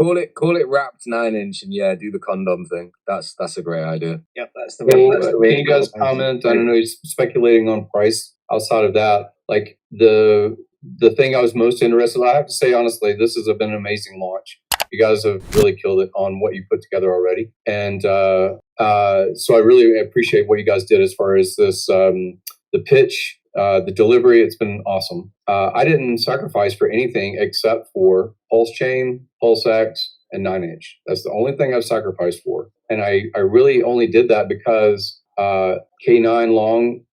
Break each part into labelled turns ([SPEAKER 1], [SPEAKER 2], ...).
[SPEAKER 1] Call it wrapped 9-inch, and yeah, do the condom thing. That's a great idea.
[SPEAKER 2] Yep, that's the way. That's the way.
[SPEAKER 3] Can you guys comment? I don't know. You're speculating on price outside of that. Like the thing I was most interested in, I have to say honestly, this has been an amazing launch. You guys have really killed it on what you put together already, and so I really appreciate what you guys did as far as this, the pitch, the delivery. It's been awesome. I didn't sacrifice for anything except for Pulse Chain, PulseX, and 9-inch. That's the only thing I've sacrificed for, and I really only did that because K9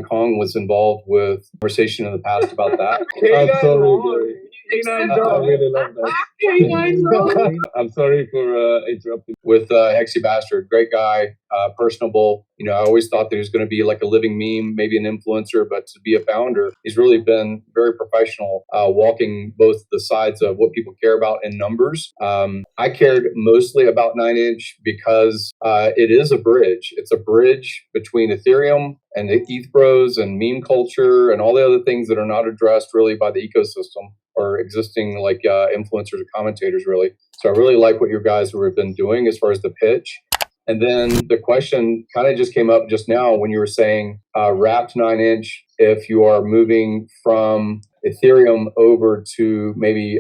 [SPEAKER 3] Kong was involved with conversation in the past about that.
[SPEAKER 4] I'm sorry. I really love that. I'm sorry for interrupting.
[SPEAKER 3] With Hexy Bastard, great guy, personable. You know, I always thought that he was going to be like a living meme, maybe an influencer, but to be a founder, he's really been very professional, walking both the sides of what people care about in numbers. I cared mostly about 9-inch because it is a bridge. It's a bridge between Ethereum and the ETH bros and meme culture and all the other things that are not addressed really by the ecosystem or existing like influencers or commentators really. So I really like what you guys have been doing as far as the pitch. And then the question kind of just came up just now when you were saying wrapped 9-inch, if you are moving from Ethereum over to maybe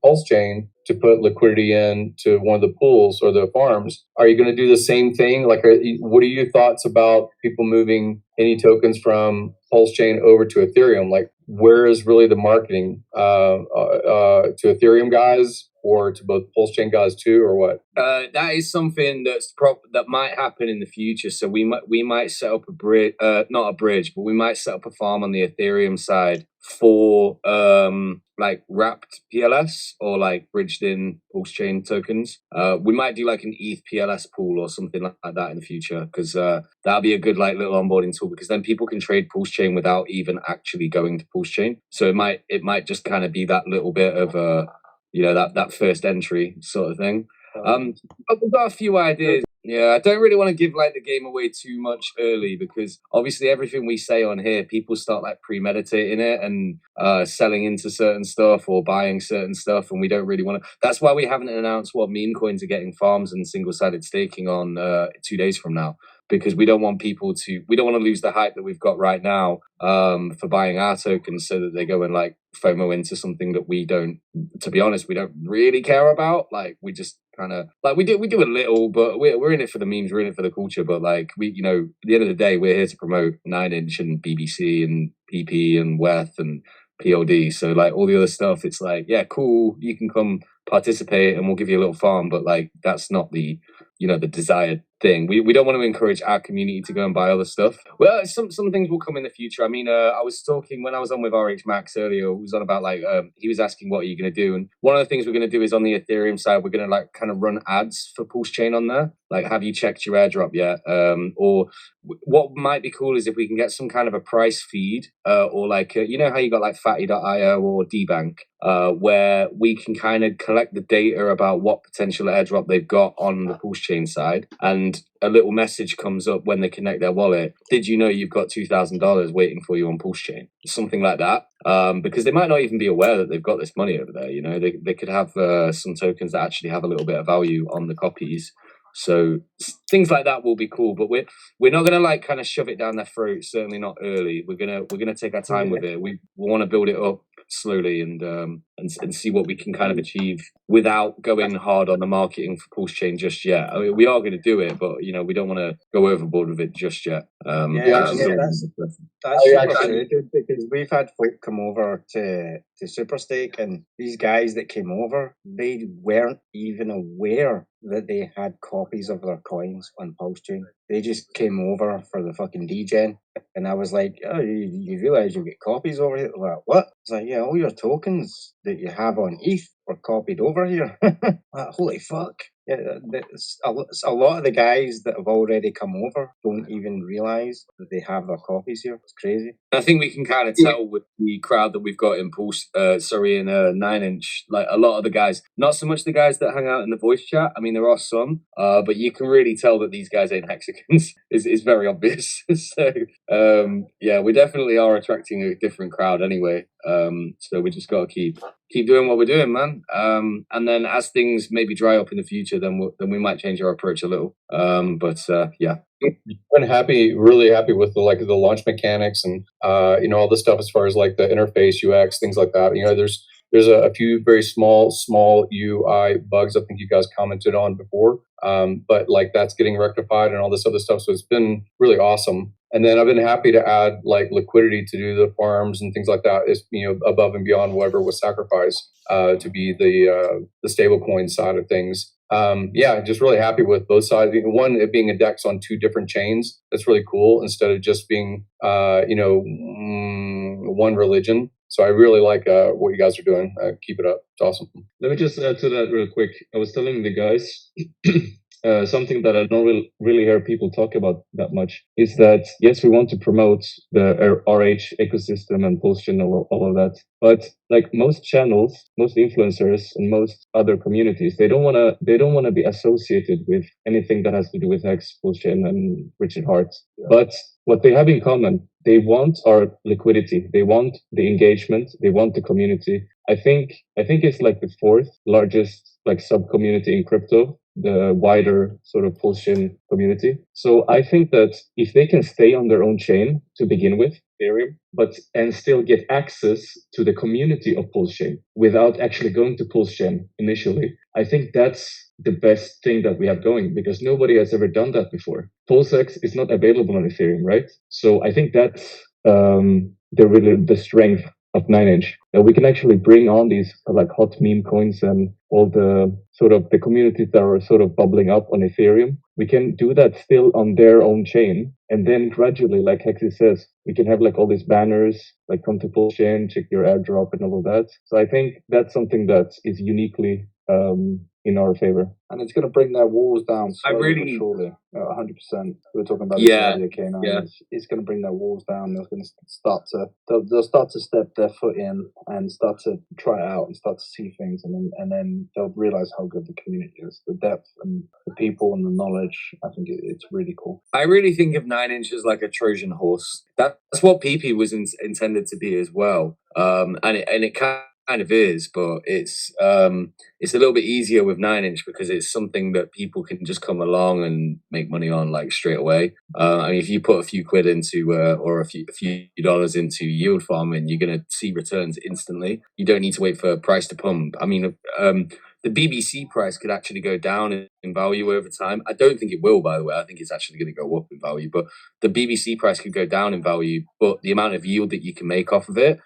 [SPEAKER 3] Pulse Chain to put liquidity in to one of the pools or the farms, are you going to do the same thing? Like, what are your thoughts about people moving any tokens from Pulse Chain over to Ethereum? Like, where is really the marketing to Ethereum guys or to both Pulse Chain guys too, or what?
[SPEAKER 1] That is something that might happen in the future. So we might set up a bridge, not a bridge, but we might set up a farm on the Ethereum side for like wrapped PLS or like bridged in Pulse Chain tokens. We might do like an ETH PLS pool or something like that in the future, because that'll be a good like little onboarding tool, because then people can trade Pulse Chain without even actually going to Pulse Chain. So it might just kind of be that little bit of that first entry sort of thing. We've got a few ideas. Yeah, I don't really want to give like the game away too much early, because obviously everything we say on here, people start like premeditating it and selling into certain stuff or buying certain stuff, and we don't really want to. That's why we haven't announced what meme coins are getting farms and single-sided staking on 2 days from now, because we don't want to lose the hype that we've got right now for buying our tokens, so that they go and like FOMO into something that we don't, to be honest, we don't really care about. Like, we just kind of like we do a little, but we're in it for the memes, we're in it for the culture. But like, we, at the end of the day, we're here to promote 9-inch and BBC and PP and WETH and POD. So like all the other stuff, it's like, yeah, cool, you can come participate and we'll give you a little farm, but like that's not the the desired thing. We don't want to encourage our community to go and buy other stuff. Well, some things will come in the future. I mean, I was talking when I was on with RX Max earlier, who was on about like he was asking what are you going to do, and one of the things we're going to do is on the Ethereum side, we're going to like kind of run ads for Pulse Chain on there. Like, have you checked your airdrop yet? Or what might be cool is if we can get some kind of a price feed, or like how you got like fatty.io or dbank, where we can kind of collect the data about what potential airdrop they've got on the Pulse Chain side, and a little message comes up when they connect their wallet. Did you know you've got $2,000 waiting for you on Pulse Chain? Something like that. Because they might not even be aware that they've got this money over there. They could have some tokens that actually have a little bit of value on the copies. So things like that will be cool, but we're not gonna like kind of shove it down their throat. Certainly not early. We're gonna take our time with it. We want to build it up slowly and see what we can kind of achieve without going hard on the marketing for Pulse Chain just yet. I mean, we are going to do it, but we don't want to go overboard with it just yet.
[SPEAKER 2] That's super true, dude, because we've had folk come over to Superstake, and these guys that came over, they weren't even aware that they had copies of their coins on Pulse Chain. They just came over for the fucking degen, and I was like, "Oh, you realize you get copies over here?" Like, what? It's like, yeah, all your tokens that you have on ETH were copied over here. Like, holy fuck. Yeah, a lot of the guys that have already come over don't even realize that they have their copies here. It's crazy.
[SPEAKER 1] I think we can kind of tell with the crowd that we've got in Pulse, in 9-inch, like a lot of the guys, not so much the guys that hang out in the voice chat. I mean, there are some, but you can really tell that these guys ain't hexagons. is very obvious. So, yeah, we definitely are attracting a different crowd anyway. So we just got to keep doing what we're doing, man. And then as things maybe dry up in the future, then we might change our approach a little. Yeah.
[SPEAKER 3] Been really happy with the launch mechanics and all the stuff as far as like the interface, UX, things like that. There's a few very small UI bugs I think you guys commented on before, but like that's getting rectified and all this other stuff. So it's been really awesome. And then I've been happy to add like liquidity to do the farms and things like that. Is above and beyond whatever was sacrificed to be the stable coin side of things. Just really happy with both sides. One, it being a DEX on two different chains. That's really cool instead of just being one religion. So I really like what you guys are doing. Keep it up. It's awesome.
[SPEAKER 4] Let me just add to that real quick. I was telling the guys something that I don't really hear people talk about that much is that, yes, we want to promote the RH ecosystem and PulseChain and all of that. But like most channels, most influencers and most other communities, they don't want to be associated with anything that has to do with Hex, PulseChain and Richard Hart. Yeah. But what they have in common, they want our liquidity. They want the engagement. They want the community. I think it's like the fourth largest like sub community in crypto, the wider sort of PulseChain community. So I think that if they can stay on their own chain to begin with, Ethereum, and still get access to the community of PulseChain without actually going to PulseChain initially, I think that's the best thing that we have going, because nobody has ever done that before. PulseX is not available on Ethereum, right? So I think that's the strength of 9inch, that we can actually bring on these like hot meme coins and all the sort of the communities that are sort of bubbling up on Ethereum. We can do that still on their own chain, and then gradually, like Hexy says, we can have like all these banners, like come to PulseChain, check your airdrop and all of that. So I think that's something that is uniquely in our favor.
[SPEAKER 5] And it's going to bring their walls down slowly but surely. 100%. We were talking about this earlier, K9. Yeah. It's going to bring their walls down. They're going to they'll start to step their foot in and start to try it out and start to see things, and then they'll realize how good the community is, the depth and the people and the knowledge. I think it's really cool.
[SPEAKER 1] I really think of 9inch as like a Trojan horse. That's what PP was intended to be as well. And it kind of is, but it's a little bit easier with 9inch because it's something that people can just come along and make money on like straight away. I mean, if you put a few quid into or a few dollars into yield farming, you're going to see returns instantly. You don't need to wait for a price to pump. I mean, the BBC price could actually go down in value over time. I don't think it will, by the way. I think it's actually going to go up in value. But the BBC price could go down in value, but the amount of yield that you can make off of it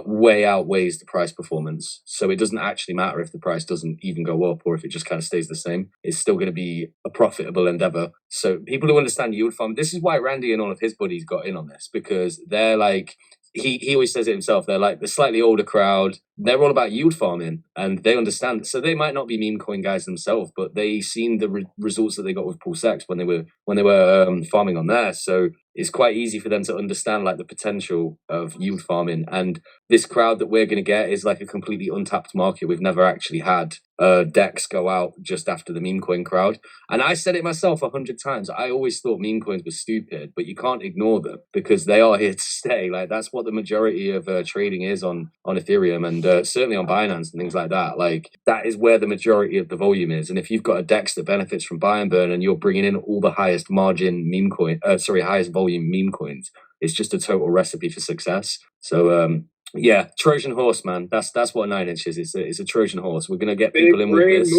[SPEAKER 1] way outweighs the price performance. So it doesn't actually matter if the price doesn't even go up or if it just kind of stays the same. It's still going to be a profitable endeavor. So people who understand yield farming, this is why Randy and all of his buddies got in on this, because they're like, he always says it himself, they're like the slightly older crowd. They're all about yield farming and they understand. So they might not be meme coin guys themselves, but they seen the results that they got with PulseX when they were farming on there. So it's quite easy for them to understand like the potential of yield farming. And this crowd that we're going to get is like a completely untapped market. We've never actually had decks go out just after the meme coin crowd. And I said it myself 100 times. I always thought meme coins were stupid, but you can't ignore them because they are here to stay. Like that's what the majority of trading is on Ethereum and certainly on Binance and things like that. Like that is where the majority of the volume is. And if you've got a DEX that benefits from buy and burn and you're bringing in all the highest margin meme coin, highest volume meme coins, it's just a total recipe for success. So yeah, Trojan horse, man. That's what 9inch is. It's a Trojan horse. We're gonna get people in with this,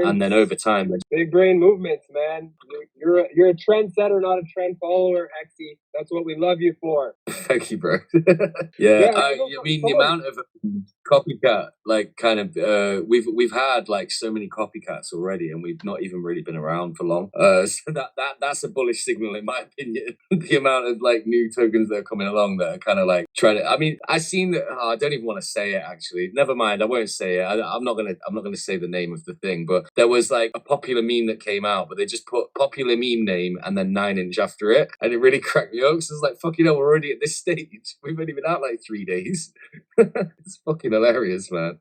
[SPEAKER 1] and then over time,
[SPEAKER 6] big brain movements, man. You're a trendsetter, not a trend follower, Hexy. That's what we love you for.
[SPEAKER 1] Thank you, bro. I mean, the amount of copycat, like, kind of, we've had like so many copycats already, and we've not even really been around for long. So that's a bullish signal, in my opinion. The amount of like new tokens that are coming along that are kind of like trying to. I mean, I seen that. I don't even want to say it. Actually, never mind. I won't say it. I'm not gonna say the name of the thing. But there was like a popular meme that came out, but they just put popular meme name and then 9inch after it, and it really cracked me up. So it's like, fucking hell, we're already at this stage. We've only been out like 3 days. It's fucking hilarious, man.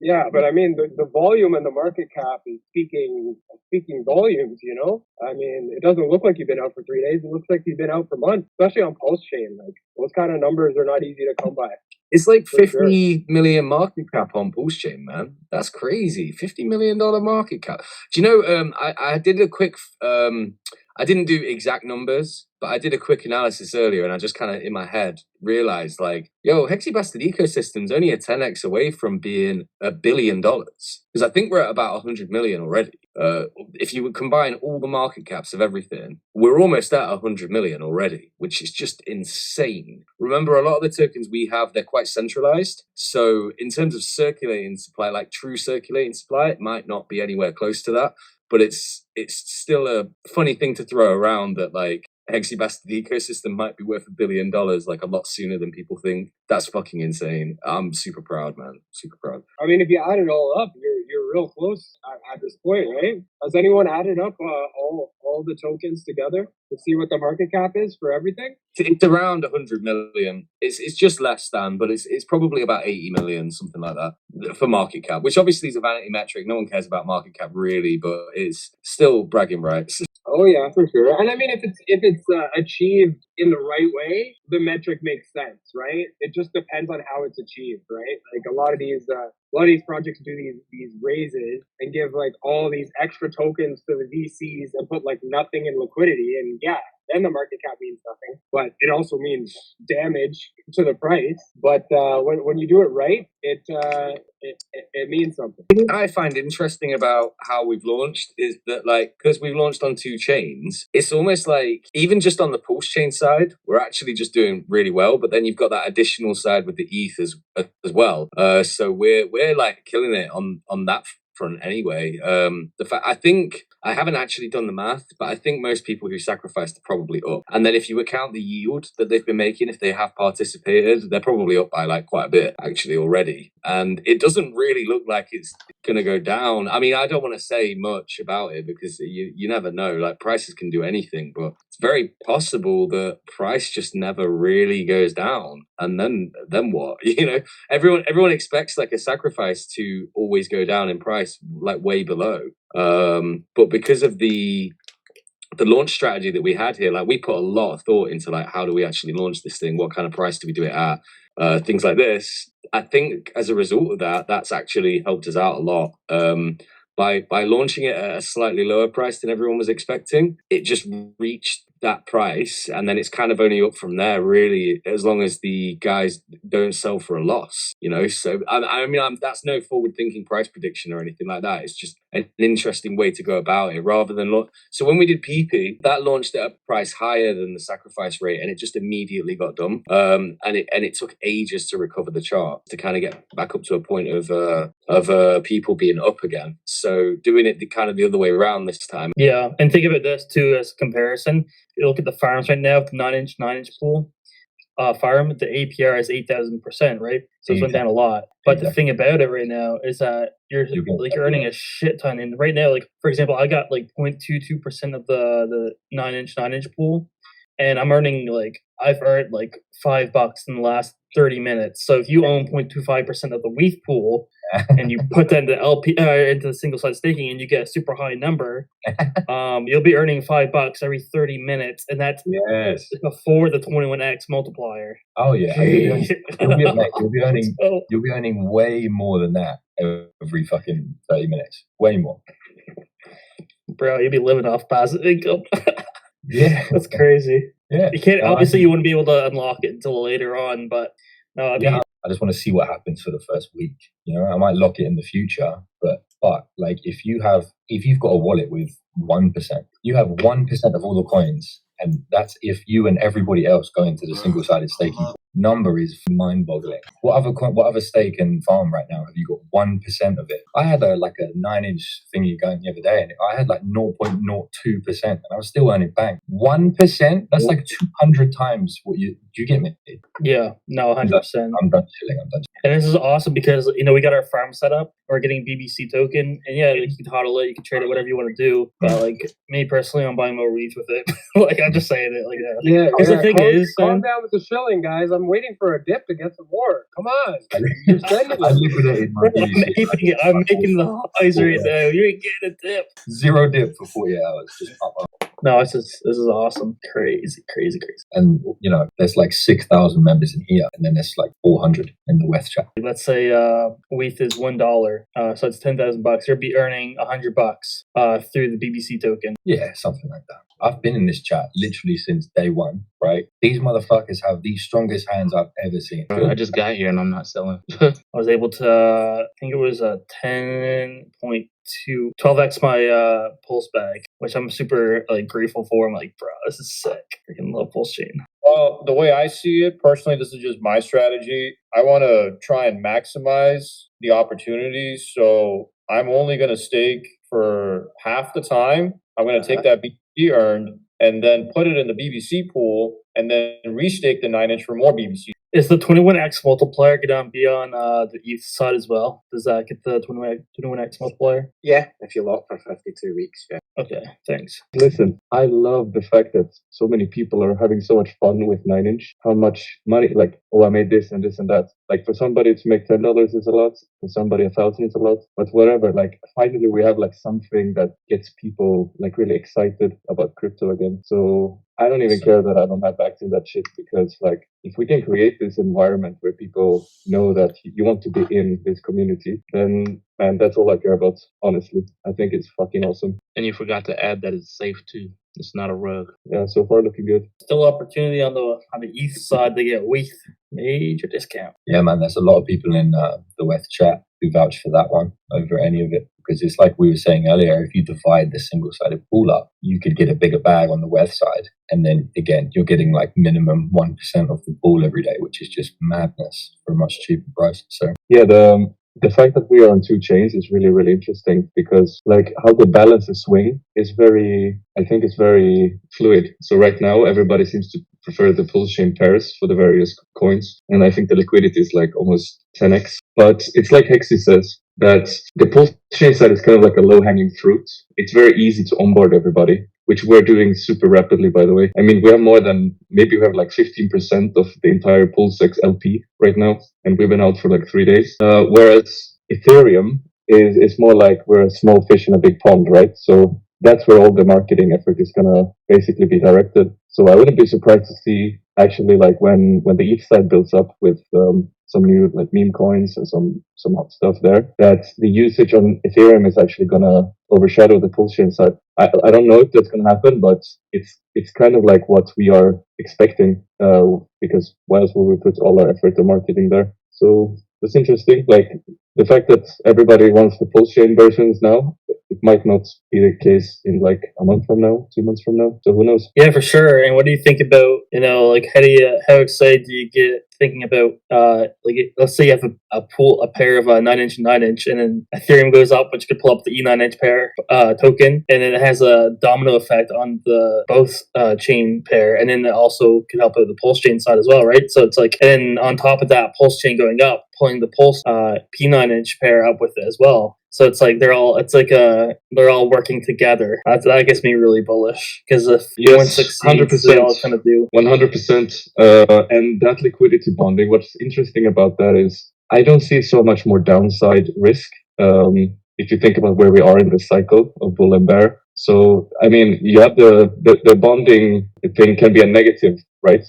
[SPEAKER 6] Yeah, but I mean, the volume and the market cap is speaking volumes, you know? I mean, it doesn't look like you've been out for 3 days. It looks like you've been out for months, especially on PulseChain. Like, those kind of numbers are not easy to come by.
[SPEAKER 1] It's like 50 million market cap on PulseChain, man. That's crazy. $50 million market cap. Do you know, I did a quick, I didn't do exact numbers, but I did a quick analysis earlier, and I just kind of in my head realized, like, yo, Hexy Bastard ecosystem's only a 10x away from being $1 billion. Because I think we're at about 100 million already. If you would combine all the market caps of everything, we're almost at 100 million already, which is just insane. Remember, a lot of the tokens we have, they're quite centralized. So in terms of circulating supply, like true circulating supply, it might not be anywhere close to that. But it's still a funny thing to throw around that, like, Hexy Bastard ecosystem might be worth $1 billion, like, a lot sooner than people think. That's fucking insane. I'm super proud, man. Super proud.
[SPEAKER 6] I mean, if you add it all up, you're real close at this point, right? Has anyone added up all the tokens together to see what the market cap is for everything?
[SPEAKER 1] It's around 100 million. It's just less than, but it's probably about 80 million, something like that, for market cap, which obviously is a vanity metric. No one cares about market cap really, but it's still bragging rights.
[SPEAKER 6] Oh yeah, for sure. And I mean, if it's achieved in the right way, the metric makes sense, right? It just depends on how it's achieved, right? Like a lot of these projects do these raises and give like all these extra tokens to the VCs and put like nothing in liquidity, and yeah, then the market cap means nothing. But it also means damage to the price. But when you do it right, it means something.
[SPEAKER 1] I find interesting about how we've launched is that, like, because we've launched on 2 chains, it's almost like even just on the Pulse chain side, we're actually just doing really well. But then you've got that additional side with the ETH as well. So we're like killing it on that front anyway. The fact, I think, I haven't actually done the math, but I think most people who sacrificed are probably up. And then if you account the yield that they've been making, if they have participated, they're probably up by like quite a bit actually already. And it doesn't really look like it's going to go down. I mean, I don't want to say much about it because you never know. Like, prices can do anything, but it's very possible that price just never really goes down. And then what? You know, everyone expects like a sacrifice to always go down in price, like way below. But because of the launch strategy that we had here, like, we put a lot of thought into like, how do we actually launch this thing? What kind of price do we do it at? Things like this. I think as a result of that, that's actually helped us out a lot. By launching it at a slightly lower price than everyone was expecting, it just reached that price, and then it's kind of only up from there, really, as long as the guys don't sell for a loss, you know. So I mean, that's no forward-thinking price prediction or anything like that. It's just an interesting way to go about it, rather than so when we did PP, that launched at a price higher than the sacrifice rate, and it just immediately got done. And it took ages to recover the chart to kind of get back up to a point of people being up again. So doing it kind of the other way around this time.
[SPEAKER 7] Yeah, and think about this too as a comparison. You look at the farms right now, the 9-inch pool farm, the APR is 8,000%, right? So it went down a lot. But the thing about it right now is that you're earning a shit ton. And right now, like, for example, I got like 0.22% of the 9-inch pool, and I'm earning like, I've earned like $5 in the last 30 minutes. So if you own 0.25% of the WETH pool and you put that into into the single side staking and you get a super high number, you'll be earning $5 every 30 minutes, and that's before the 21x multiplier.
[SPEAKER 8] Oh yeah, you'll be earning way more than that every fucking 30 minutes. Way more.
[SPEAKER 7] Bro, you'll be living off passive income.
[SPEAKER 8] Yeah,
[SPEAKER 7] that's crazy.
[SPEAKER 8] Yeah,
[SPEAKER 7] you can't. Obviously, you wouldn't be able to unlock it until later on. But no, I mean,
[SPEAKER 8] I just want to see what happens for the first week. You know, I might lock it in the future, but like, if you've got a wallet with 1%, you have 1% of all the coins, and that's if you and everybody else go into the single-sided staking. Number is mind-boggling. What other stake and farm right now have you got 1% of it? I had a 9-inch thingy going the other day, and I had like 0.02%, and I was still earning bang. 1%? That's like 200 times what do you get me?
[SPEAKER 7] Yeah, no, 100%.
[SPEAKER 8] I'm done chilling.
[SPEAKER 7] And this is awesome because, you know, we got our farm set up. We're getting BBC token, and yeah, like, you can hodl it, you can trade it, whatever you want to do. But like, me personally, I'm buying more ETH with it. Like, I'm just saying it like that.
[SPEAKER 6] Yeah.
[SPEAKER 7] Because the thing is,
[SPEAKER 6] calm down with the shilling, guys. I'm waiting for a dip to get some more. Come on.
[SPEAKER 8] I liquidated my BBC.
[SPEAKER 7] I'm making the highs right now. You ain't getting a dip.
[SPEAKER 8] 0 dip for 48 hours. Just pop up.
[SPEAKER 7] No, this is awesome. Crazy.
[SPEAKER 8] And there's like 6,000 members in here, and then there's like 400 in the Weth chat.
[SPEAKER 7] Let's say WETH is $1, so it's $10,000. You'll be earning $100 through the BBC token.
[SPEAKER 8] Yeah, something like that. I've been in this chat literally since day one, right? These motherfuckers have the strongest hands I've ever seen.
[SPEAKER 9] I just got here and I'm not selling.
[SPEAKER 7] I was able to, I think it was a 12x my pulse bag, which I'm super grateful for. I'm like, bro, this is sick. Freaking love Pulse Chain.
[SPEAKER 3] Well, the way I see it personally, this is just my strategy. I want to try and maximize the opportunities. So I'm only going to stake for half the time. I'm going to take that BBC earned and then put it in the BBC pool and then restake the 9-inch for more BBC.
[SPEAKER 7] Is the 21x multiplier going to be on the ETH side as well? Does that get the 21x multiplier?
[SPEAKER 2] Yeah, if you lock for 52 weeks, yeah.
[SPEAKER 7] Okay, thanks.
[SPEAKER 4] Listen, I love the fact that so many people are having so much fun with 9-inch. How much money, I made this and this and that. Like for somebody to make $10 is a lot, for somebody 1,000 is a lot, but whatever. Finally we have something that gets people really excited about crypto again. So I don't even care that I don't have access to that shit, because if we can create this environment where people know that you want to be in this community, then man, that's all I care about, honestly. I think it's fucking awesome.
[SPEAKER 9] And you forgot to add that it's safe too. It's not a rug.
[SPEAKER 4] Yeah, so far looking good.
[SPEAKER 7] Still opportunity on the ETH side to get WETH major discount.
[SPEAKER 8] Yeah, man, there's a lot of people in the Weth chat who vouch for that one over any of it, because it's like we were saying earlier, if you divide the single-sided pool up, you could get a bigger bag on the Weth side, and then again you're getting minimum 1% of the pool every day, which is just madness for a much cheaper price. So
[SPEAKER 4] yeah, the fact that we are on two chains is really, really interesting, because how the balances swing is very fluid. So right now everybody seems to prefer the pulse chain pairs for the various coins, and I think the liquidity is almost 10x. But it's like Hexy says, that the pulse chain side is kind of like a low-hanging fruit. It's very easy to onboard everybody, which we're doing super rapidly, by the way. I mean, we have we have 15% of the entire PulseX LP right now, and we've been out for 3 days. Whereas Ethereum is more like we're a small fish in a big pond, right? So that's where all the marketing effort is gonna basically be directed. So I wouldn't be surprised to see actually when the ETH side builds up with some new meme coins and some hot stuff there, that the usage on Ethereum is actually gonna overshadow the pulse chain side. I don't know if that's gonna happen, but it's kind of what we are expecting, because why else will we put all our effort to marketing there? So that's interesting. The fact that everybody wants the pulse chain versions now, it might not be the case in a month from now, 2 months from now. So who knows?
[SPEAKER 7] Yeah, for sure. And what do you think about, how excited do you get thinking about, let's say you have a pair of 9-inch and 9-inch, and then Ethereum goes up, but you could pull up the E9-inch pair token, and then it has a domino effect on the both chain pair, and then it also can help out the pulse chain side as well, right? So it's and then on top of that, pulse chain going up, pulling the pulse P9-inch pair up with it as well. So it's they're all working together. That gets me really bullish, because if one succeeds, they all kind of do.
[SPEAKER 4] 100%. And that liquidity bonding, what's interesting about that is I don't see so much more downside risk. If you think about where we are in the cycle of bull and bear. So, I mean, you have the bonding thing can be a negative, right?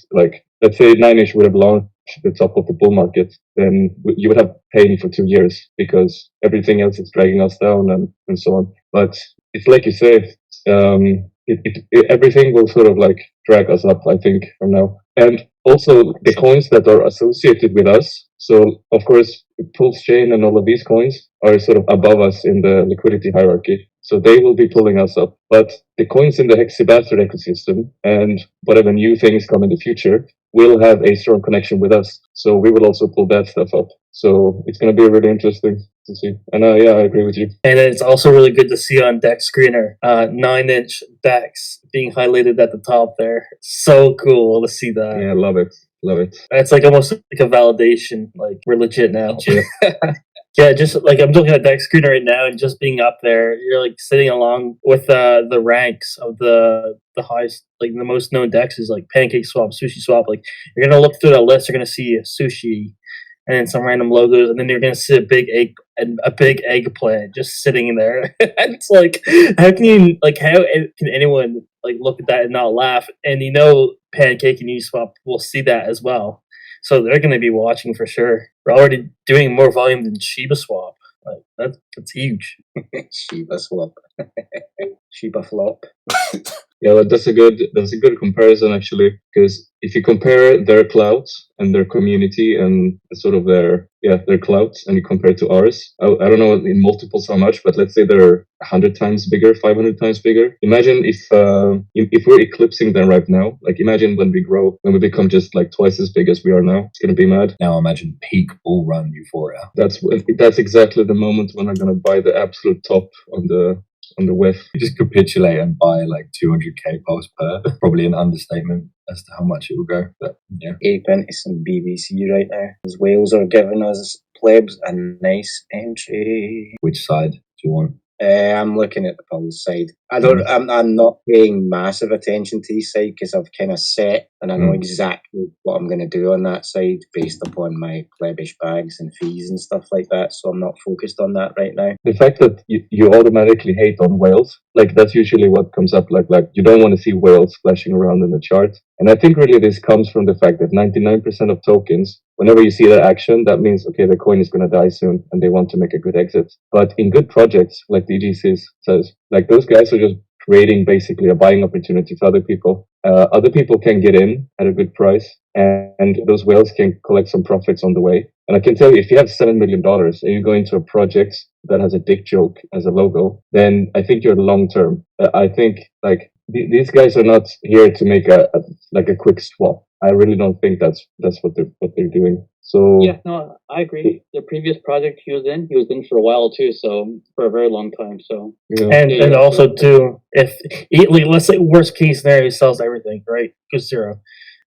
[SPEAKER 4] Let's say 9-inch would have launched the top of the bull market, then you would have pain for 2 years, because everything else is dragging us down and so on. But it's like you say, everything will sort of drag us up, I think, from now. And also the coins that are associated with us. So of course, Pulse Chain and all of these coins are sort of above us in the liquidity hierarchy. So they will be pulling us up. But the coins in the Hexy Bastard ecosystem and whatever new things come in the future will have a strong connection with us. So we will also pull that stuff up. So it's going to be really interesting to see. And yeah, I agree with you.
[SPEAKER 7] And it's also really good to see on Dex Screener, 9-inch Dex being highlighted at the top there. So cool to see that.
[SPEAKER 4] Yeah, love it. Love it.
[SPEAKER 7] It's almost like a validation. We're legit now. Yeah, just I'm looking at Dex Screener right now, and just being up there, you're sitting along with the ranks of the highest, the most known dexes, like Pancake Swap, Sushi Swap. You're gonna look through that list, you're gonna see sushi, and then some random logos, and then you're gonna see a big eggplant just sitting there. And it's how can you how can anyone like look at that and not laugh. And Pancake and Uniswap will see that as well. So they're going to be watching for sure. We're already doing more volume than Shiba Swap. Like that's huge.
[SPEAKER 2] Shiba Swap. Shiba Flop.
[SPEAKER 4] Yeah, that's a good comparison actually, because if you compare their clouds and their community and sort of their clouds, and you compare to ours, I don't know in multiples how much, but let's say they're 100 times bigger, 500 times bigger. Imagine if we're eclipsing them right now. Like imagine when we grow, when we become just like twice as big as we are now. It's gonna be mad.
[SPEAKER 8] Now imagine peak bull run euphoria.
[SPEAKER 4] That's exactly the moment when I'm gonna buy the absolute top on the whiff.
[SPEAKER 8] You just capitulate and buy like 200k pulse per. Probably an understatement as to how much it will go. But yeah.
[SPEAKER 2] Ape into some BBC right now. Those whales are giving us plebs a nice entry.
[SPEAKER 8] Which side do you want?
[SPEAKER 2] I'm looking at the Pulse side. I'm not paying massive attention to this side because I've kind of set and I know exactly what I'm going to do on that side based upon my plebish bags and fees and stuff like that. So I'm not focused on that right now.
[SPEAKER 4] The fact that you automatically hate on whales, like that's usually what comes up. Like you don't want to see whales splashing around in the chart. And I think really this comes from the fact that 99% of tokens, whenever you see that action, that means, okay, the coin is going to die soon and they want to make a good exit. But in good projects, like the EGC says, like those guys are just creating basically a buying opportunity for other people. Other people can get in at a good price and those whales can collect some profits on the way. And I can tell you, if you have $7 million and you go into a project that has a dick joke as a logo, then I think you're long term. I think like these guys are not here to make a quick swap. I really don't think that's what they're doing. So
[SPEAKER 10] yeah, no, I agree. The previous project he was in for a while too, so for a very long time. So
[SPEAKER 7] yeah. And also too, if let's say worst case scenario, he sells everything, right? Goes zero,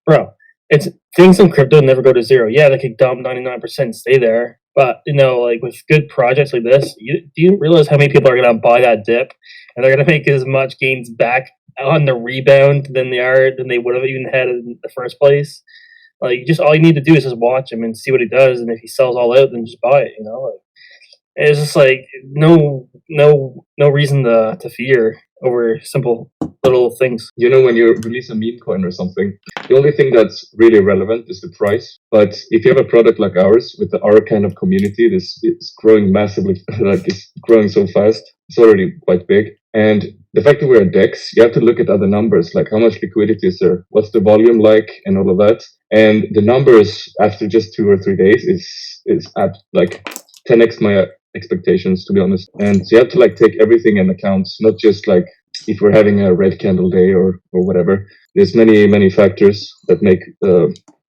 [SPEAKER 7] bro. It's things in crypto never go to zero. Yeah, they could dump 99%, stay there. But like with good projects like this, do you realize how many people are gonna buy that dip, and they're gonna make as much gains back on the rebound than they would have even had in the first place? Like, just all you need to do is just watch him and see what he does, and if he sells all out, then just buy it. It's just like no reason to fear over simple little things.
[SPEAKER 4] When you release a meme coin or something, the only thing that's really relevant is the price. But if you have a product like ours with our kind of community, it's growing massively, like it's growing so fast. It's already quite big. And the fact that we're a DEX, you have to look at other numbers, like how much liquidity is there, what's the volume like, and all of that. And the numbers after just 2 or 3 days is at like 10x my expectations, to be honest. And so you have to like take everything in account, not just like if we're having a red candle day or whatever. There's many factors that make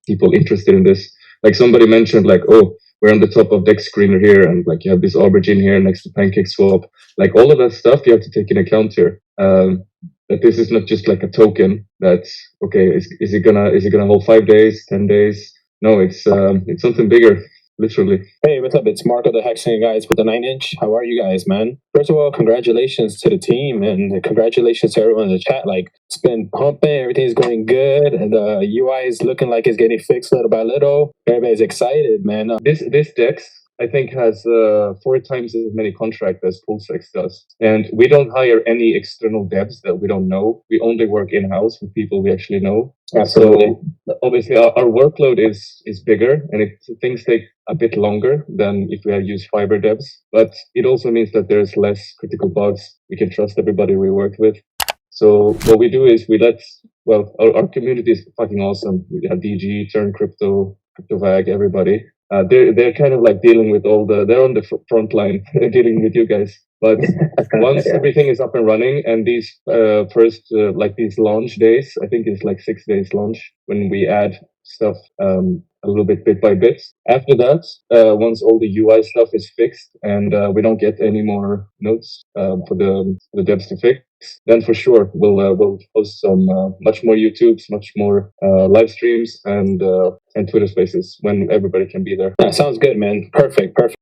[SPEAKER 4] people interested in this. Like somebody mentioned, like, oh, we're on the top of DEX screener here, and like you have this aubergine here next to Pancake Swap. Like all of that stuff you have to take in account here. That this is not just like a token that's okay. Is it gonna hold 5 days, 10 days? No, it's something bigger. Literally.
[SPEAKER 11] Hey, what's up? It's Marco the Hexing guys with the 9-inch. How are you guys, man? First of all, congratulations to the team and congratulations to everyone in the chat. Like, it's been pumping, everything's going good, and the UI is looking like it's getting fixed little by little. Everybody's excited, man.
[SPEAKER 4] This DEX, I think, has 4 times as many contracts as PulseX does. And we don't hire any external devs that we don't know. We only work in-house with people we actually know.
[SPEAKER 11] Absolutely.
[SPEAKER 4] So obviously our workload is bigger, and things take a bit longer than if we had used Fiverr devs. But it also means that there's less critical bugs. We can trust everybody we work with. So what we do is our community is fucking awesome. We have DG, Turn Crypto, CryptoVag, everybody. They're kind of like dealing with they're on the front line dealing with you guys. But once everything is up and running, and these first these launch days, I think it's like 6 days launch when we add stuff a little bit by bit. After that, once all the UI stuff is fixed and we don't get any more notes for the devs to fix, then for sure we'll post some much more YouTubes, much more live streams and Twitter Spaces when everybody can be there.
[SPEAKER 11] That sounds good, man. Perfect.